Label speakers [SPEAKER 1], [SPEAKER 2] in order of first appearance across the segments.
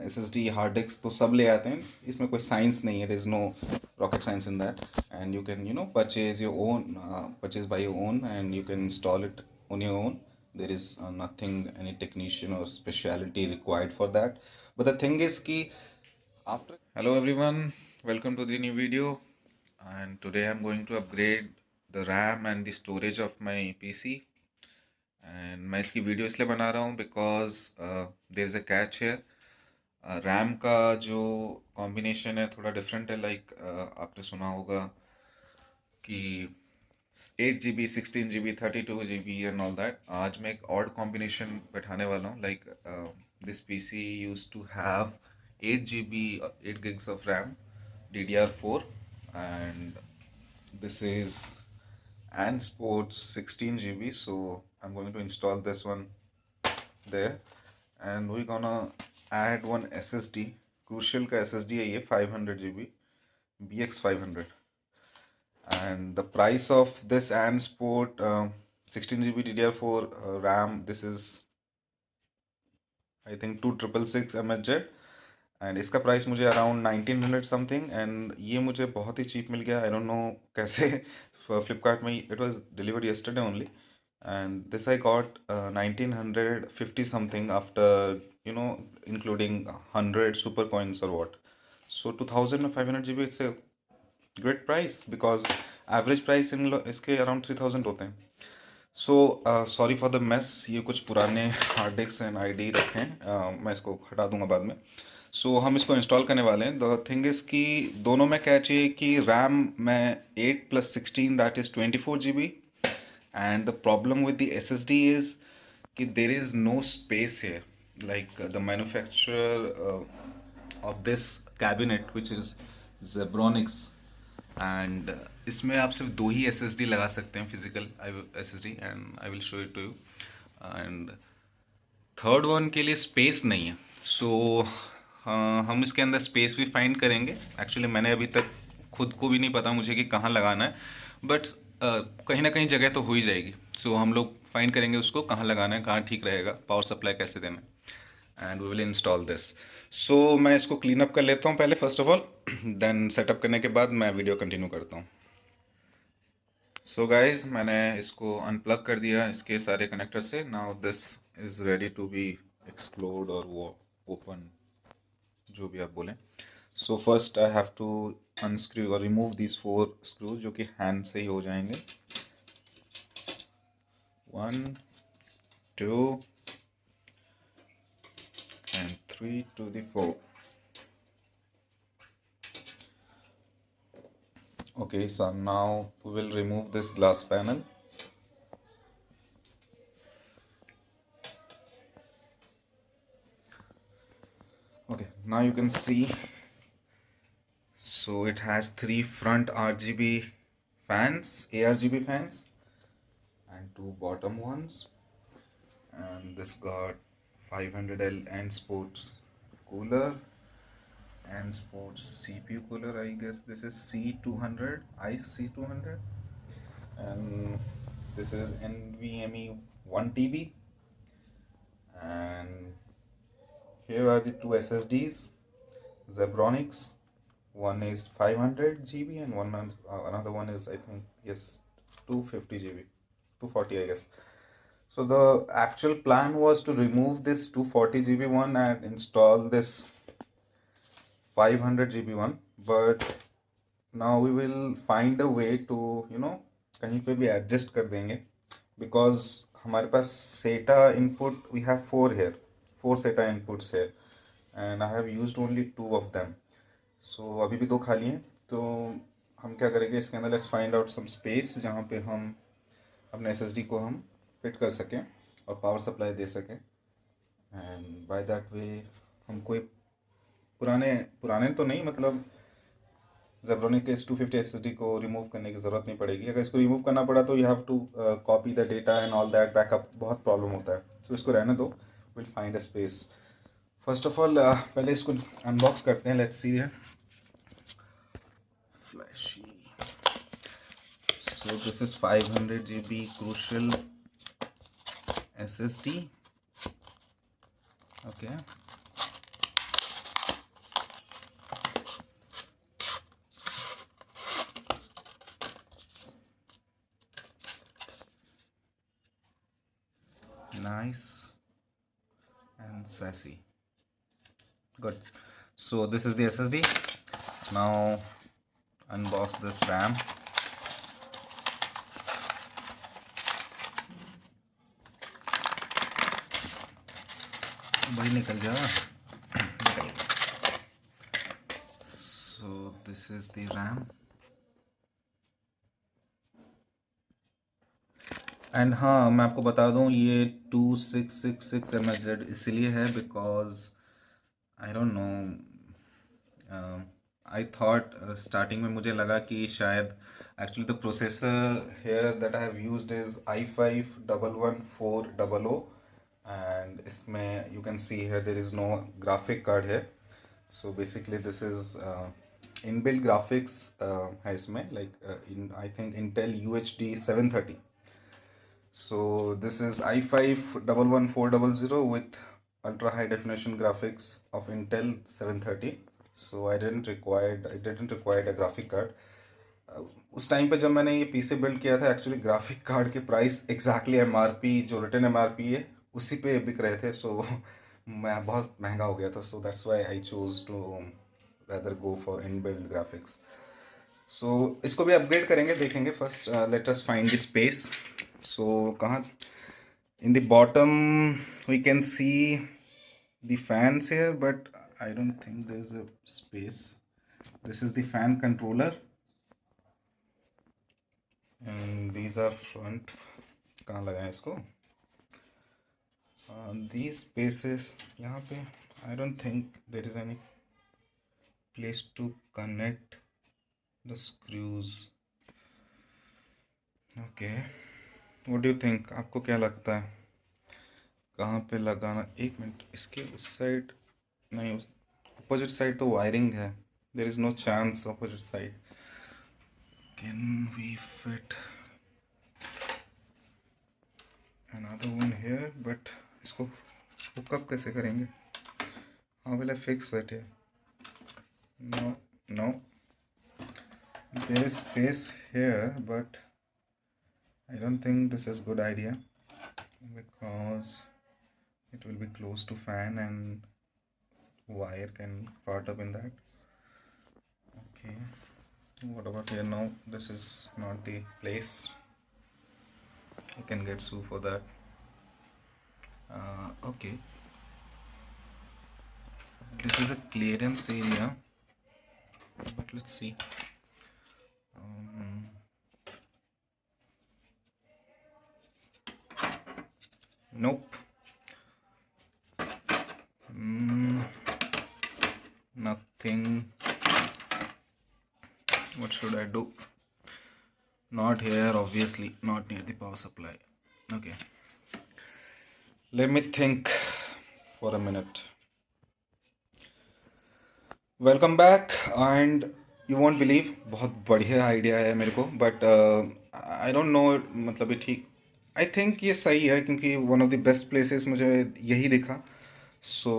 [SPEAKER 1] SSD hard disk तो सब ले आते हैं, इसमें कोई साइंस नहीं है, there is no rocket science in that, and you can purchase your own, purchase by your own, and you can install it on your own. There is nothing, any technician or speciality required for that. But the thing is ki after, hello everyone, welcome to the new video, and today I'm going to upgrade the RAM and the storage of my PC. And मैं इसकी video इसलिए बना रहा हूँ because there is a catch here. RAM का जो combination है थोड़ा डिफरेंट है, लाइक आपने सुना होगा कि 8 GB, 16 GB, 32 GB and all that. आज मैं एक ऑड कॉम्बिनेशन बैठाने वाला हूँ, like this PC used to have 8 GB, 8 gigs of RAM, DDR4, and this is and sports 16 GB, so I'm going to install this one there, and we're gonna add one SSD. Crucial का SSD है ये 500 GB, BX500, and the price of this and sport 16 GB DDR4 RAM, this is I think 2666 MHz, and इसका price मुझे around 1900 something, and ये मुझे बहुत ही cheap मिल गया। आई don't no कैसे, फ्लिपकार्ट में it was delivered yesterday only, and this I got 1950 something after including 100 super coins और what. सो 2000 में 500 GB, it's a great price because average price इसके अराउंड 3000 होते हैं। So sorry for the mess, ये कुछ पुराने हार्ड डिस्क एंड ID रखे हैं, मैं इसको हटा दूंगा बाद में। सो हम इसको इंस्टॉल करने वाले हैं। द थिंग इज़ कि दोनों में क्या चाहिए कि रैम में 8 + 16 that is 24 GB, and the problem with the SSD is कि देर इज़ नो स्पेस है, like the manufacturer of this cabinet which is Zebronics, and इसमें आप सिर्फ 2 ही SSD लगा सकते हैं, physical SSD, and I will show it to you. And third one के लिए स्पेस नहीं है। सो हम इसके अंदर स्पेस भी फाइंड करेंगे। एक्चुअली मैंने अभी तक खुद को भी नहीं पता मुझे कि कहाँ लगाना है, बट कहीं ना कहीं जगह तो हो ही जाएगी। सो हम लोग फाइंड करेंगे उसको कहाँ लगाना है, कहाँ ठीक रहेगा, पावर सप्लाई कैसे देना है, and we will install this. So मैं इसको क्लीन अप कर लेता हूँ पहले first of all, then setup करने के बाद मैं वीडियो कंटिन्यू करता हूँ। सो गाइज, मैंने इसको अनप्लग कर दिया इसके सारे कनेक्टर से। Now this is ready to be explored और वो ओपन, जो भी आप बोलें। So first I have to unscrew और रिमूव दीज 4 स्क्रूज, जो कि हैंड से ही हो जाएंगे। 1, 2 and 3 to the 4. Okay, so now we will remove this glass panel. Okay, now you can see, so it has 3 front RGB fans, ARGB fans, and 2 bottom ones, and this got 500L N Sports cooler, N Sports CPU cooler, I guess this is C200, ICE C200, and this is NVMe 1 TB, and here are the 2 SSDs, Zebronics. One is 500 GB and another one is, I think, yes, 250 GB, 240 I guess. So the actual plan was to remove this 240 GB one and install this 500 GB one, but now we will find a way to कहीं पे भी adjust कर देंगे, because हमारे पास SATA input, we have 4 here, 4 SATA inputs here, and I have used only 2 of them. सो अभी भी 2 खाली हैं, तो हम क्या करेंगे इसके अंदर, let's find out some space जहाँ पे हम अपने SSD को हम फिट कर सकें और पावर सप्लाई दे सकें, एंड बाय दैट वे हम कोई पुराने पुराने तो नहीं, मतलब Zebronic के इस 250 SSD को रिमूव करने की ज़रूरत नहीं पड़ेगी। अगर इसको रिमूव करना पड़ा तो you have to copy the data and all that, backup बहुत प्रॉब्लम होता है। सो इसको रहने दो, will find a space. First of all पहले इसको अनबॉक्स करते हैं, लेट्स सी है flashy. So this is 500 GB Crucial SSD. Okay, nice and sassy. Good. So this is the SSD. Now unbox this RAM. भाई निकल जा. So this is the RAM. And हाँ, मैं आपको बता दूँ ये 2666 MHz इसलिए है because I don't know, I thought starting में मुझे लगा कि शायद actually the processor here that I have used is i5-11400 and इसमें you can see here there is no graphic card है. So basically this is inbuilt graphics है इसमें, like in I think Intel UHD 730. So this is i5-11400 with ultra high definition graphics of Intel 730. So I didn't require a graphic card. उस time पे जब मैंने ये PC build किया था actually graphic card के प्राइस एग्जैक्टली MRP जो return MRP है उसी पे बिक रहे थे. सो मैं बहुत महंगा हो गया था. So that's why I choose to rather go for inbuilt graphics. So इसको भी अपग्रेड करेंगे, देखेंगे. First let us find the space. So कहाँ, in the bottom we can see the fans here, but I don't think there's a space. This is the fan controller and these are front. कहाँ लगाएं इसको? These spaces यहाँ पे I don't think there is any place to connect the screws. Okay. What do you think? आपको क्या लगता है कहाँ पे लगाना? एक मिनट, इसके उस साइड नहीं, उस अपोजिट साइड तो वायरिंग है. There is no chance opposite side. Can we fit another one here? But इसको हुकअप कैसे करेंगे? How will I fix it here? No no, there is space here but I don't think this is good idea because it will be close to fan and wire can caught up in that. Okay, what about here now? This is not the place. I can get sued for that. Okay, this is a clearance area, but let's see. Nope. Nothing. What should I do? Not here, obviously. Not near the power supply. Okay. Let me think for a minute. Welcome back, and you won't believe, बहुत बढ़िया idea है मेरे को, but I don't no, मतलब ये ठीक, I think ये सही है क्योंकि one of the best places मुझे यही दिखा. सो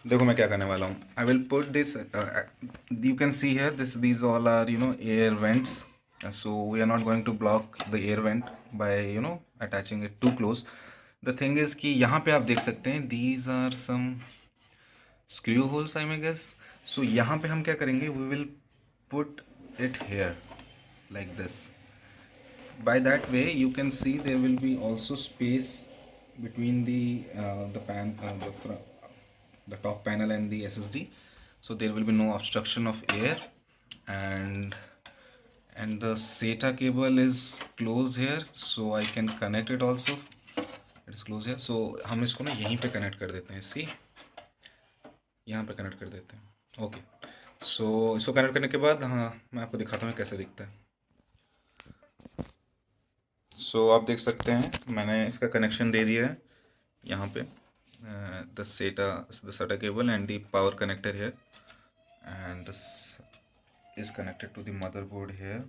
[SPEAKER 1] देखो मैं क्या करने वाला हूँ. I will put this, you can see here this, these all are air vents. So we are not going to block the air vent by attaching it to close. The thing is कि यहाँ पे आप देख सकते हैं these are some screw holes I may guess. So यहाँ पे हम क्या करेंगे, we will put it here like this. By that way you can see there will be also space between the top panel and the SSD, so there will be no obstruction of air, and the SATA cable is close here, so I can connect it also. It is close here, so हम इसको ना यहीं पे connect कर देते हैं. See, यहाँ पे कनेक्ट कर देते हैं. ओके, सो इसको कनेक्ट करने के बाद हाँ मैं आपको दिखाता हूँ कैसे दिखता है. सो आप देख सकते हैं मैंने इसका कनेक्शन दे दिया है यहाँ पे, the SATA cable and the power connector here, and this is connected to the motherboard here.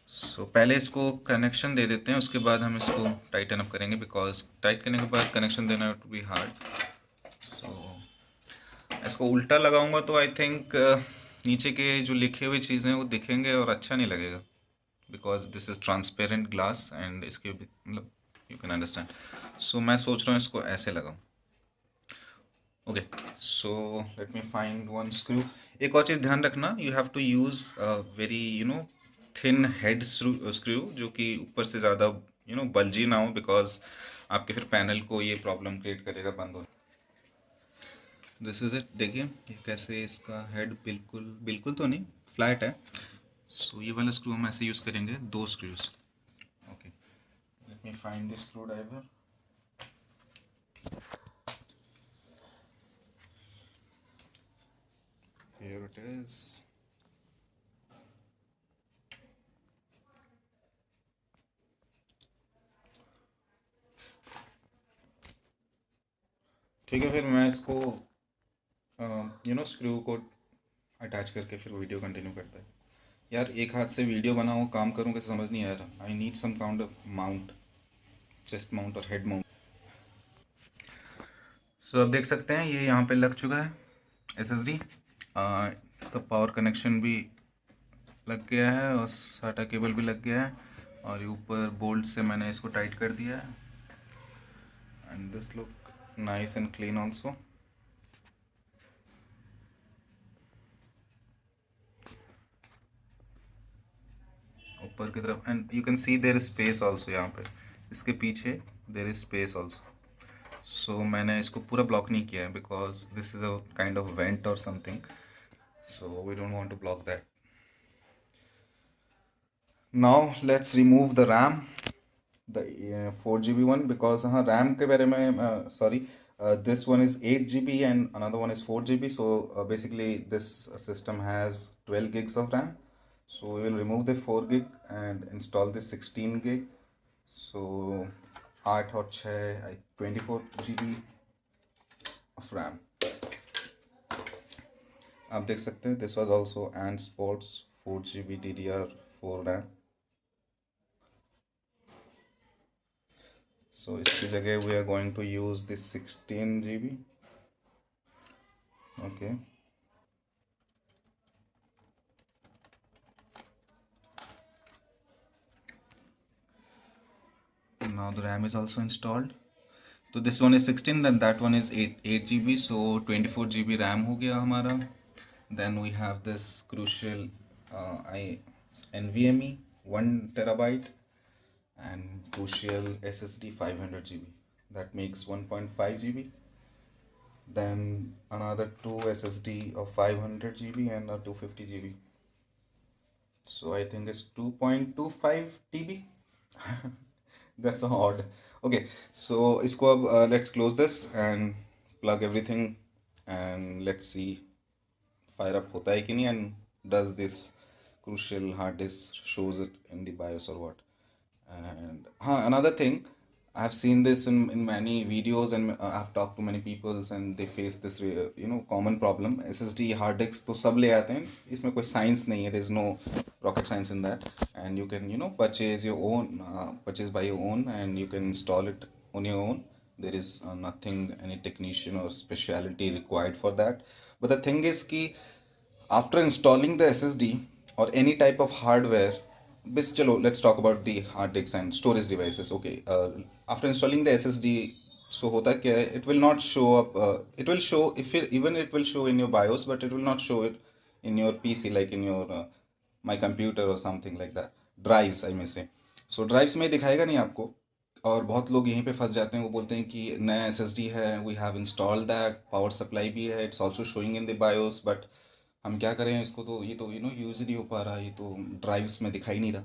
[SPEAKER 1] So पहले इसको कनेक्शन दे देते हैं, उसके बाद हम इसको टाइटन अप करेंगे, बिकॉज टाइट करने के बाद कनेक्शन देना इट विल बी हार्ड. सो इसको उल्टा लगाऊंगा तो आई थिंक नीचे के जो लिखे हुए चीज़ें वो दिखेंगे और अच्छा नहीं लगेगा, because this is transparent glass and इसके मतलब यू कैन अंडरस्टैंड. सो मैं सोच रहा हूँ इसको ऐसे लगाऊँ. Okay, so let me find one screw. एक और चीज़ ध्यान रखना, you have to use very thin head screw जो कि ऊपर से ज़्यादा बल्जी ना हो, बिकॉज आपके फिर पैनल को ये प्रॉब्लम क्रिएट करेगा बंद होने. This is it. देखिए ये कैसे, इसका हेड बिल्कुल बिल्कुल तो नहीं, फ्लैट है. सो ये वाला स्क्रू हम ऐसे यूज़ करेंगे, दो screws. Okay, let me find the screwdriver. Here it is. ठीक है, फिर मैं इसको स्क्रू को अटैच करके फिर वीडियो कंटिन्यू करता है. यार एक हाथ से वीडियो बनाऊँ, काम करूँ, कैसे समझ नहीं आ रहा. I need some kind of mount, chest mount और हेड माउंट. सो अब देख सकते हैं ये यहाँ पे लग चुका है एसएसडी. इसका पावर कनेक्शन भी लग गया है और साटा केबल भी लग गया है, और ये ऊपर बोल्ट से मैंने इसको टाइट कर दिया है. And this look nice and clean also. ऊपर की तरफ, and you can see there is space also. यहाँ पे इसके पीछे there is space also. So मैंने इसको पूरा ब्लॉक नहीं किया है, because this is a kind of vent or something, so we don't want to block that. Now let's remove the RAM, the 4 GB one, because हाँ RAM के बारे में sorry, this one is 8 GB and another one is 4 GB. So basically this system has 12 gigs of RAM. So we will remove the 4 gig and install the 16 gig. So 8 और 6 24 GB of RAM. आप देख सकते हैं this was also and sports 4 GB DDR4 RAM. So इसकी जगह we are going to use this 16 GB. Okay. Now the RAM is also installed. So this one is 16, then that one is 8 GB. So 24 GB RAM हो गया हमारा. Then we have this crucial NVMe 1 terabyte and crucial SSD 500 GB. That makes 1.5 GB. Then another two SSD of 500 GB and a 250 GB. So I think it's 2.25 TB. That's odd. Okay, so इसको अब let's close this and plug everything and let's see fire up होता है कि नहीं, and does this crucial hard disk shows it in the BIOS or what. And another thing, I've seen this in many videos, and I've talked to many peoples and they face this common problem. SSD hard disk तो सब ले आते हैं, इसमें कोई science नहीं है, there's no rocket science in that. And you can purchase your own, purchase by your own, and you can install it on your own. There is nothing, any technician or speciality required for that. But the thing is कि after installing the SSD or any type of hardware, bas chalo let's talk about the hard disks and storage devices. Okay, after installing the SSD, so hota kya hai, it will not show up, it will show, if it, even it will show in your BIOS, but it will not show it in your PC, like in your my computer or something like that. Drives I may say. So drives में दिखाएगा नहीं आपको. और बहुत लोग यहीं पे फंस जाते हैं, वो बोलते हैं कि नया SSD है, we have install that, power supply भी है, it's also showing in the BIOS, but हम क्या करें इसको, तो ये तो यूज़ ही नहीं हो पा रहा, ये तो ड्राइव्स में दिखाई नहीं रहा.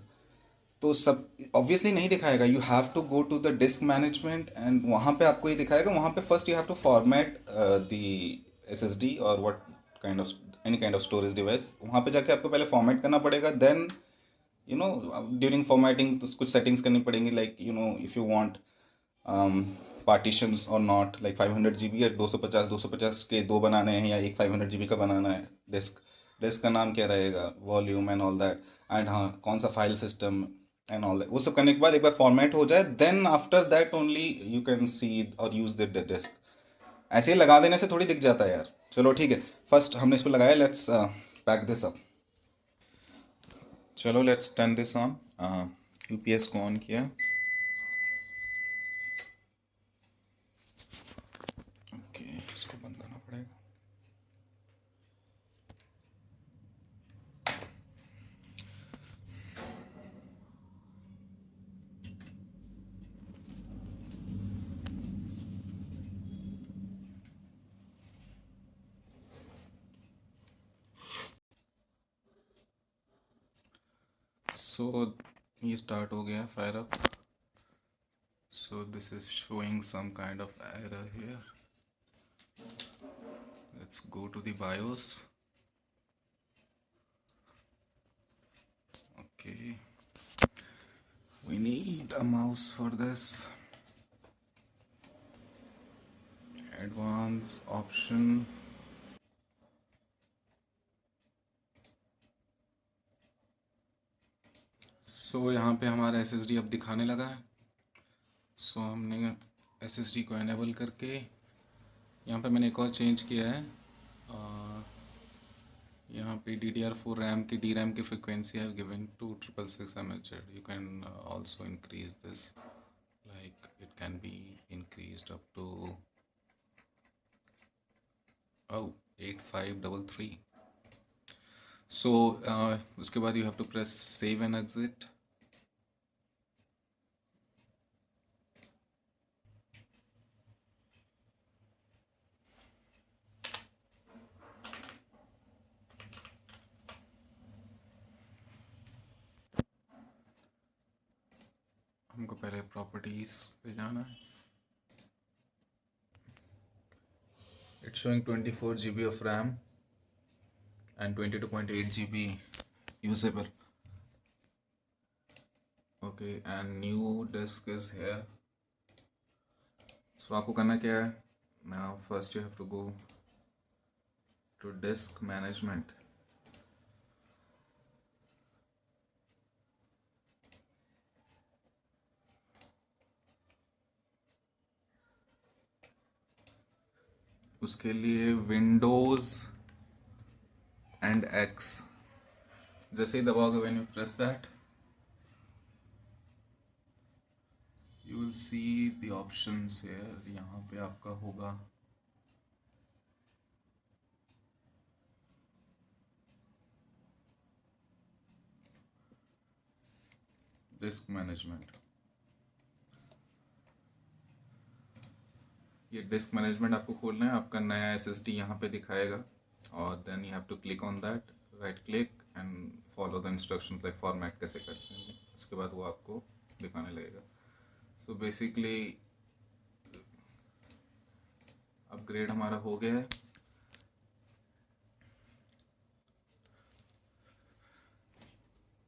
[SPEAKER 1] तो सब ऑब्वियसली नहीं दिखाएगा. You have to go to the disk management and वहाँ पे आपको ये दिखाएगा. वहाँ पे first you have to format the SSD और what kind of any kind of storage device. वहाँ पे जाके आपको पहले फॉर्मेट करना पड़ेगा. देन ड्यूरिंग फॉर्मेटिंग कुछ सेटिंग्स करनी पड़ेंगी, like if you want partitions और नॉट, लाइक 500 GB या 250 के दो बनाने हैं, या एक 500 GB का बनाना है. डिस्क का नाम क्या रहेगा, volume and all that, and हाँ कौन सा file system and all that. वो सब करने के बाद एक बार फॉर्मेट हो जाए, then after that only you can see और यूज़ द डिस्क. ऐसे ही लगा देने से थोड़ी दिख जाता है यार. चलो ठीक है, फर्स्ट हमने इसको लगाया, लेट्स पैक दिस अप. चलो let's turn this on. UPS को ऑन किया. सो ये स्टार्ट हो गया fire up. So this is showing some kind of error here. Let's go to the BIOS. Okay, we need a mouse for this. Advanced option. So यहाँ पे हमारा SSD अब दिखाने लगा है. So हमने SSD को enable करके यहाँ पे मैंने एक और चेंज किया है. यहाँ पे DDR4 RAM की DRAM की frequency I have given to 666 MHz. You can also increase this. Like it can be increased up to 8533. So उसके बाद you have to press save and exit. हमको पहले प्रॉपर्टीज पे जाना है. It's showing 24 GB of RAM and 22.8 GB usable. Okay, and new disk is here. So आपको करना क्या है? Now first you have to go to disk management. उसके लिए विंडोज एंड एक्स जैसे ही दबाओगे, when you press that you will see the options here. यहाँ पे आपका होगा डिस्क मैनेजमेंट. ये डिस्क मैनेजमेंट आपको खोलना है. आपका नया SSD यहाँ पे दिखाएगा और then you have to click on that, right click and follow the instructions like format कैसे करते हैं. उसके बाद वो आपको दिखाने लगेगा. सो बेसिकली अपग्रेड हमारा हो गया है.